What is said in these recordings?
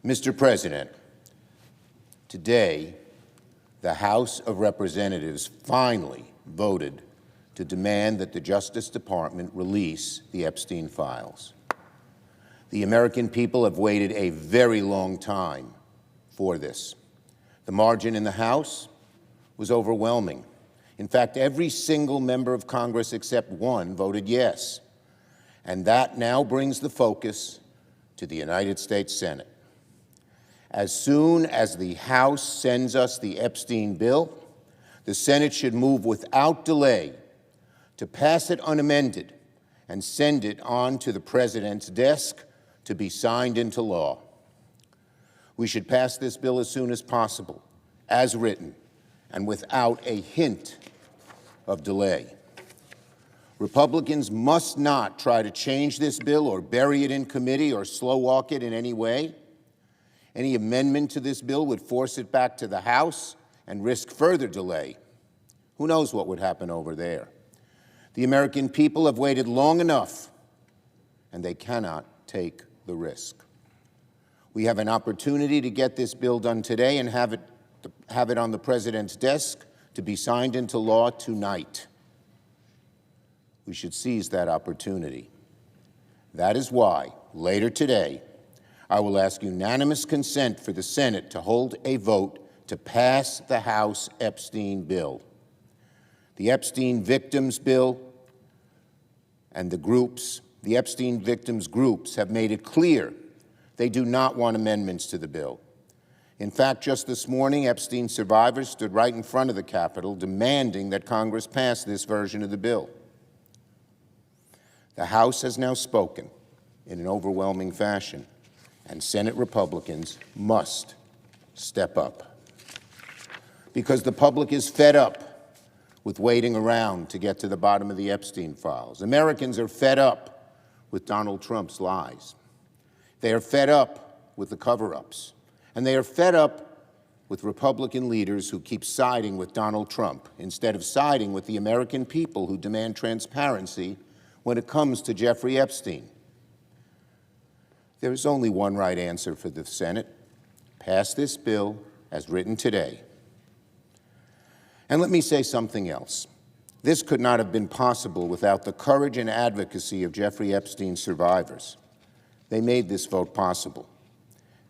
Mr. President, today, the House of Representatives finally voted to demand that the Justice Department release the Epstein files. The American people have waited a very long time for this. The margin in the House was overwhelming. In fact, every single member of Congress except one voted yes. And that now brings the focus to the United States Senate. As soon as the House sends us the Epstein bill, the Senate should move without delay to pass it unamended and send it on to the President's desk to be signed into law. We should pass this bill as soon as possible, as written, and without a hint of delay. Republicans must not try to change this bill or bury it in committee or slow walk it in any way. Any amendment to this bill would force it back to the House and risk further delay. Who knows what would happen over there? The American people have waited long enough, and they cannot take the risk. We have an opportunity to get this bill done today and have it on the President's desk to be signed into law tonight. We should seize that opportunity. That is why, later today, I will ask unanimous consent for the Senate to hold a vote to pass the House Epstein bill. The Epstein Victims Bill and the Epstein Victims groups have made it clear they do not want amendments to the bill. In fact, just this morning, Epstein survivors stood right in front of the Capitol demanding that Congress pass this version of the bill. The House has now spoken in an overwhelming fashion, and Senate Republicans must step up. Because the public is fed up with waiting around to get to the bottom of the Epstein files. Americans are fed up with Donald Trump's lies. They are fed up with the cover-ups. And they are fed up with Republican leaders who keep siding with Donald Trump instead of siding with the American people who demand transparency when it comes to Jeffrey Epstein. There is only one right answer for the Senate: pass this bill as written today. And let me say something else. This could not have been possible without the courage and advocacy of Jeffrey Epstein's survivors. They made this vote possible.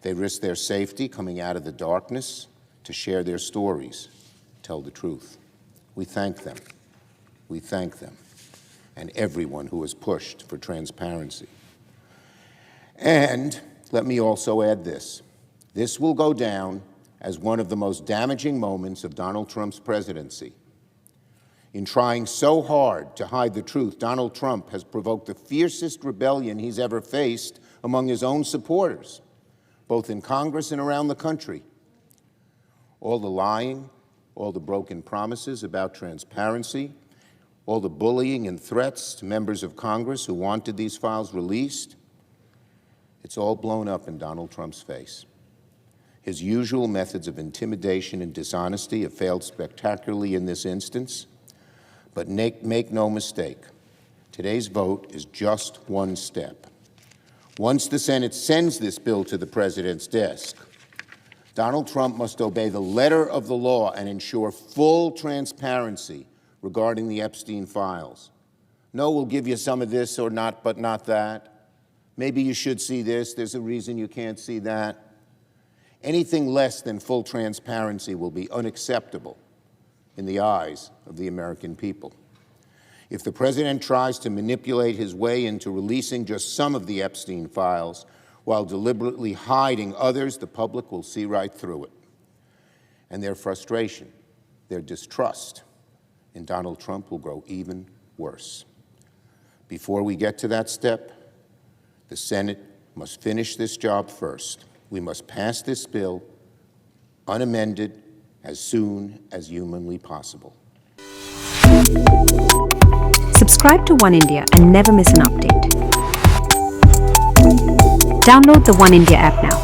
They risked their safety coming out of the darkness to share their stories, tell the truth. We thank them. We thank them and everyone who has pushed for transparency. And let me also add this. This will go down as one of the most damaging moments of Donald Trump's presidency. In trying so hard to hide the truth, Donald Trump has provoked the fiercest rebellion he's ever faced among his own supporters, both in Congress and around the country. All the lying, all the broken promises about transparency, all the bullying and threats to members of Congress who wanted these files released, it's all blown up in Donald Trump's face. His usual methods of intimidation and dishonesty have failed spectacularly in this instance, but make no mistake, today's vote is just one step. Once the Senate sends this bill to the President's desk, Donald Trump must obey the letter of the law and ensure full transparency regarding the Epstein files. No, we'll give you some of this or not, but not that. Maybe you should see this. There's a reason you can't see that. Anything less than full transparency will be unacceptable in the eyes of the American people. If the President tries to manipulate his way into releasing just some of the Epstein files while deliberately hiding others, the public will see right through it. And their frustration, their distrust in Donald Trump will grow even worse. Before we get to that step, the Senate must finish this job first. We must pass this bill unamended as soon as humanly possible. Subscribe to Oneindia and never miss an update. Download the Oneindia app now.